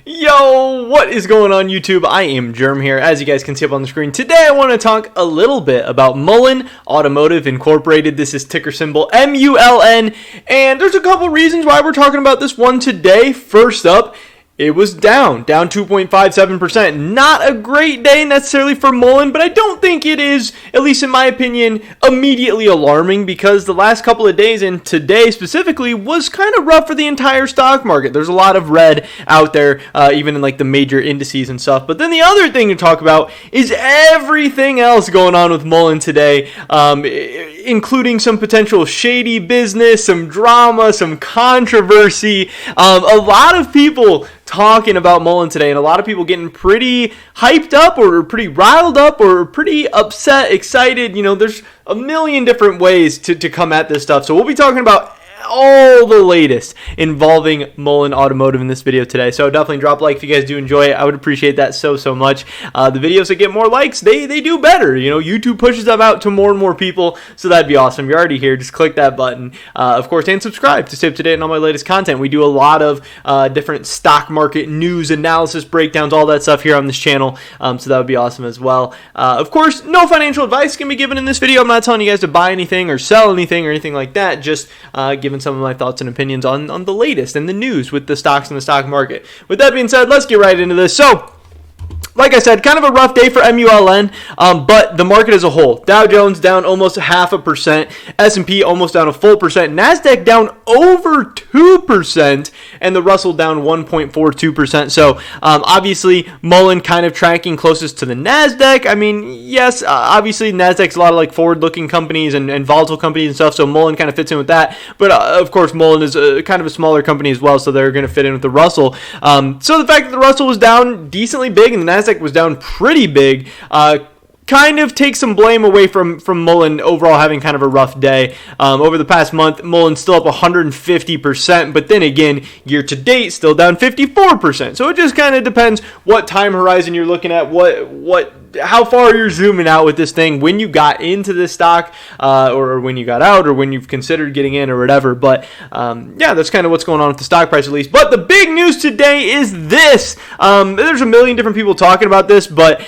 Yo, what is going on YouTube? I am Germ here, as you guys can see up on the screen. Today I want to talk a little bit about Mullen, Automotive Incorporated. This is ticker symbol MULN, and there's a couple reasons why we're talking about this one today. First up, it was down 2.57%. Not a great day necessarily for Mullen, but I don't think it is, at least in my opinion, immediately alarming because the last couple of days and today specifically was kind of rough for the entire stock market. There's a lot of red out there, even in like the major indices and stuff. But then the other thing to talk about is everything else going on with Mullen today, including some potential shady business, some drama, some controversy, a lot of people talking about Mullen today, and a lot of people getting pretty hyped up or pretty riled up or pretty upset, excited. You know, there's a million different ways to come at this stuff. So we'll be talking about all the latest involving Mullen Automotive in this video today. So definitely drop a like if you guys do enjoy it. I would appreciate that so much. The videos that get more likes, they do better. You know, YouTube pushes them out to more and more people, so that'd be awesome. You're already here, just click that button, of course, and subscribe to stay up to date on all my latest content. We do a lot of different stock market news, analysis, breakdowns, all that stuff here on this channel, so that would be awesome as well. Of course, no financial advice can be given in this video. I'm not telling you guys to buy anything or sell anything or anything like that, just giving some of my thoughts and opinions on the latest and the news with the stocks and the stock market. With that being said, let's get right into this. So, like I said, kind of a rough day for MULN, but the market as a whole. Dow Jones down almost 0.5%, S&P almost down a full percent, NASDAQ down over 2%, and the Russell down 1.42%. So obviously, Mullen kind of tracking closest to the NASDAQ. I mean, yes, obviously NASDAQ's a lot of like forward-looking companies and volatile companies and stuff, so Mullen kind of fits in with that. But of course, Mullen is kind of a smaller company as well, so they're going to fit in with the Russell. So the fact that the Russell was down decently big and the NASDAQ was down pretty big, kind of takes some blame away from Mullen overall having kind of a rough day. Over the past month, Mullen's still up 150%, but then again, year to date, still down 54%. So it just kind of depends what time horizon you're looking at, how far you're zooming out with this thing, when you got into this stock, or when you got out, or when you've considered getting in, or whatever. But yeah, that's kind of what's going on with the stock price at least. But the big news today is this. There's a million different people talking about this, but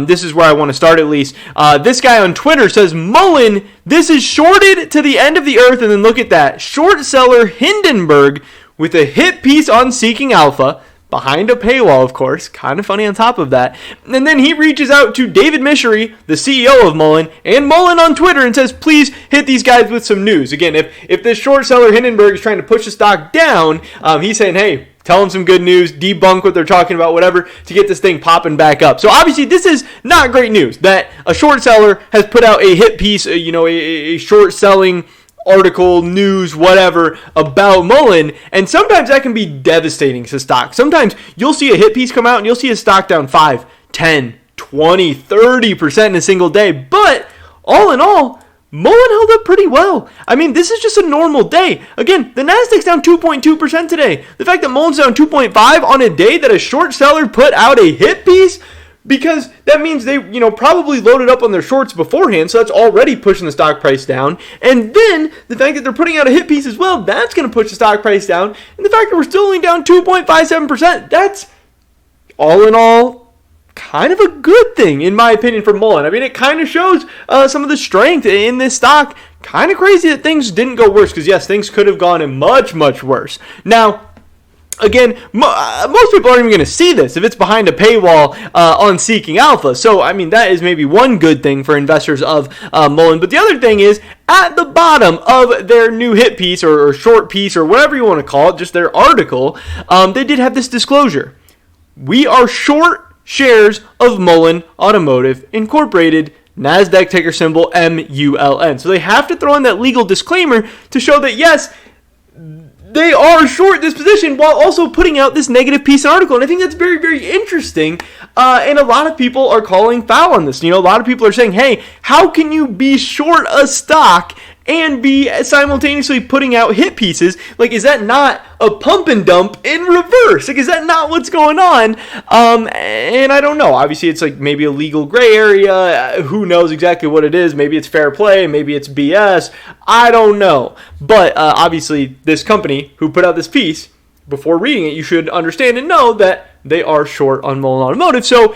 this is where I want to start at least. This guy on Twitter says, Mullen, this is shorted to the end of the earth. And then look at that. Short seller Hindenburg with a hit piece on Seeking Alpha. Behind a paywall, of course. Kind of funny on top of that. And then he reaches out to David Michery, the CEO of Mullen, and Mullen on Twitter and says, please hit these guys with some news. Again, if this short seller Hindenburg is trying to push the stock down, he's saying, hey, tell them some good news, debunk what they're talking about, whatever, to get this thing popping back up. So obviously this is not great news that a short seller has put out a hit piece, a short selling article, news, whatever, about Mullen, and sometimes that can be devastating to stock. Sometimes you'll see a hit piece come out and you'll see a stock down 5, 10, 20, 30% in a single day, but all in all, Mullen held up pretty well. I mean, this is just a normal day. Again, the NASDAQ's down 2.2% today. The fact that Mullen's down 2.5 on a day that a short seller put out a hit piece, because that means they, probably loaded up on their shorts beforehand, so that's already pushing the stock price down. And then the fact that they're putting out a hit piece as well, that's going to push the stock price down. And the fact that we're still only down 2.57%, that's all in all kind of a good thing, in my opinion, for Mullen. I mean, it kind of shows some of the strength in this stock. Kind of crazy that things didn't go worse, because yes, things could have gone much worse. Now, again, most people aren't even going to see this if it's behind a paywall on Seeking Alpha. So, I mean, that is maybe one good thing for investors of Mullen. But the other thing is, at the bottom of their new hit piece or short piece or whatever you want to call it, just their article, they did have this disclosure. We are short shares of Mullen Automotive Incorporated, NASDAQ ticker symbol MULN. So they have to throw in that legal disclaimer to show that, yes, they are short this position while also putting out this negative piece and article. And I think that's very interesting. And a lot of people are calling foul on this. A lot of people are saying, hey, how can you be short a stock and be simultaneously putting out hit pieces? Like, is that not a pump and dump in reverse? Like, is that not what's going on? And I don't know. Obviously, it's like maybe a legal gray area. Who knows exactly what it is? Maybe it's fair play. Maybe it's BS. I don't know. But obviously, this company who put out this piece before reading it, you should understand and know that they are short on Mullen Automotive. So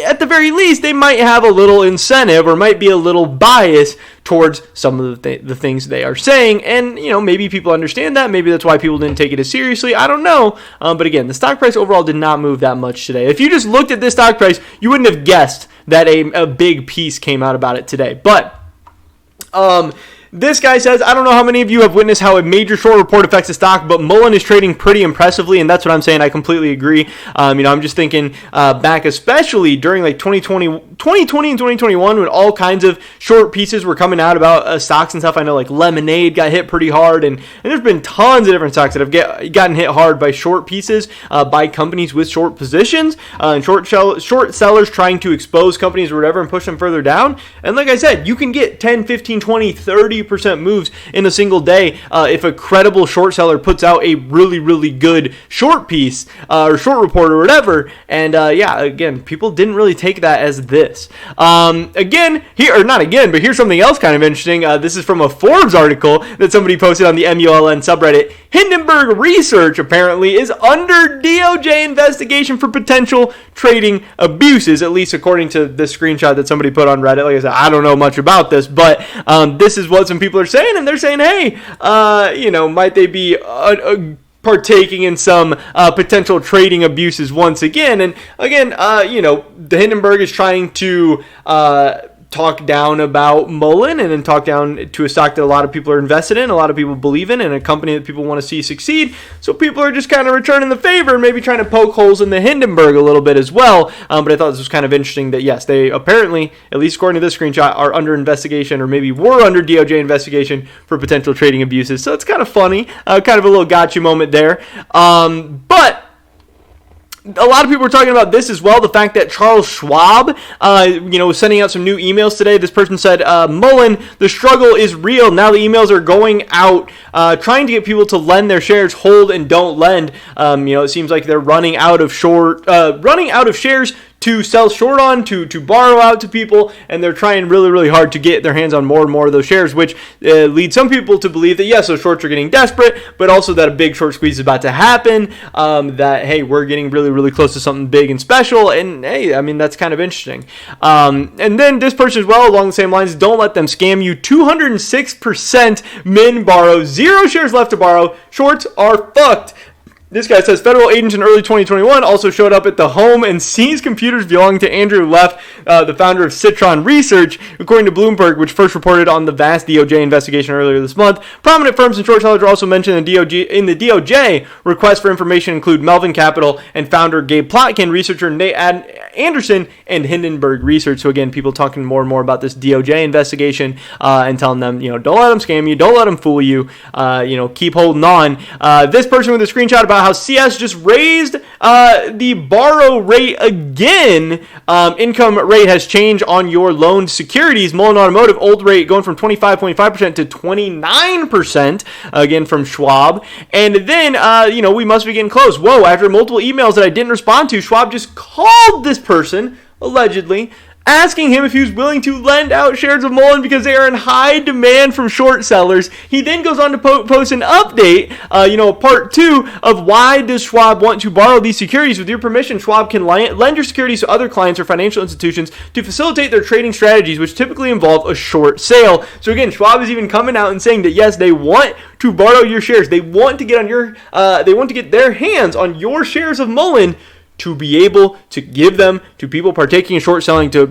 at the very least, they might have a little incentive or might be a little bias towards some of the things they are saying. And, maybe people understand that. Maybe that's why people didn't take it as seriously. I don't know. But again, the stock price overall did not move that much today. If you just looked at this stock price, you wouldn't have guessed that a big piece came out about it today. But this guy says, I don't know how many of you have witnessed how a major short report affects the stock, but Mullen is trading pretty impressively, and that's what I'm saying. I completely agree. I'm just thinking back, especially during like 2020 and 2021, when all kinds of short pieces were coming out about stocks and stuff. I know like Lemonade got hit pretty hard, and there's been tons of different stocks that have gotten hit hard by short pieces by companies with short positions and short sellers trying to expose companies or whatever and push them further down. And like I said, you can get 10, 15, 20, 30% moves in a single day if a credible short seller puts out a really, really good short piece or short report or whatever. And again, people didn't really take that as this. But here's something else kind of interesting. This is from a Forbes article that somebody posted on the MULN subreddit. Hindenburg Research apparently is under DOJ investigation for potential trading abuses, at least according to this screenshot that somebody put on Reddit. Like I said, I don't know much about this, but this is what some people are saying, and they're saying, hey, might they be partaking in some potential trading abuses once again? And again, the Hindenburg is trying to talk down about Mullen and then talk down to a stock that a lot of people are invested in, a lot of people believe in, and a company that people want to see succeed. So people are just kind of returning the favor and maybe trying to poke holes in the Hindenburg a little bit as well. But I thought this was kind of interesting that, yes, they apparently, at least according to this screenshot, are under investigation or maybe were under DOJ investigation for potential trading abuses. So it's kind of funny, kind of a little gotcha moment there. But a lot of people were talking about this as well, the fact that Charles Schwab, was sending out some new emails today. This person said, Mullen, the struggle is real. Now the emails are going out, trying to get people to lend their shares, hold and don't lend. It seems like they're running out of shares to sell short on, to borrow out to people, and they're trying really, really hard to get their hands on more and more of those shares, which leads some people to believe that, yes, those shorts are getting desperate, but also that a big short squeeze is about to happen, that, hey, we're getting really, really close to something big and special, and, hey, I mean, that's kind of interesting. And then this person as well, along the same lines, don't let them scam you. 206% min borrow, 0 shares left to borrow. Shorts are fucked. This guy says federal agents in early 2021 also showed up at the home and seized computers belonging to Andrew Leff, the founder of Citron Research, according to Bloomberg, which first reported on the vast DOJ investigation earlier this month. Prominent firms and short sellers are also mentioned in the DOJ. Requests for information include Melvin Capital and founder Gabe Plotkin, researcher Nate Anderson, and Hindenburg Research. So again, people talking more and more about this DOJ investigation and telling them, don't let them scam you, don't let them fool you, keep holding on. This person with a screenshot about how CS just raised the borrow rate again. Income rate has changed on your loaned securities. Mullen Automotive, old rate going from 25.5% to 29%, again from Schwab. And then, we must be getting close. Whoa, after multiple emails that I didn't respond to, Schwab just called this person, allegedly, asking him if he was willing to lend out shares of Mullen because they are in high demand from short sellers. He then goes on to post an update, part 2 of why does Schwab want to borrow these securities. With your permission, Schwab can lend your securities to other clients or financial institutions to facilitate their trading strategies, which typically involve a short sale. So again, Schwab is even coming out and saying that yes, they want to borrow your shares. They want to get their hands on your shares of Mullen to be able to give them to people partaking in short selling to,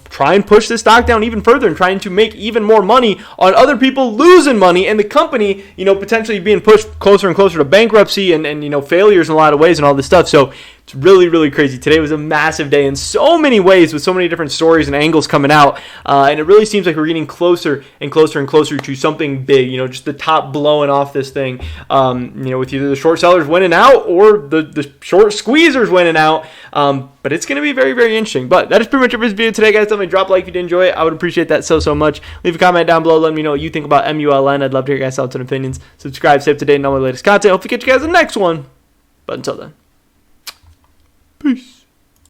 try and push this stock down even further and trying to make even more money on other people losing money and the company, potentially being pushed closer and closer to bankruptcy and failures in a lot of ways and all this stuff. So it's really, really crazy. Today was a massive day in so many ways with so many different stories and angles coming out. And it really seems like we're getting closer and closer and closer to something big, just the top blowing off this thing, with either the short sellers winning out or the short squeezers winning out. But it's going to be very, very interesting. But that is pretty much it for this video today, guys. Definitely drop a like if you did enjoy it. I would appreciate that so much. Leave a comment down below. Let me know what you think about MULN. I'd love to hear your guys' thoughts and opinions. Subscribe, stay up to date on all my latest content. Hope to catch you guys in the next one. But until then. Peace.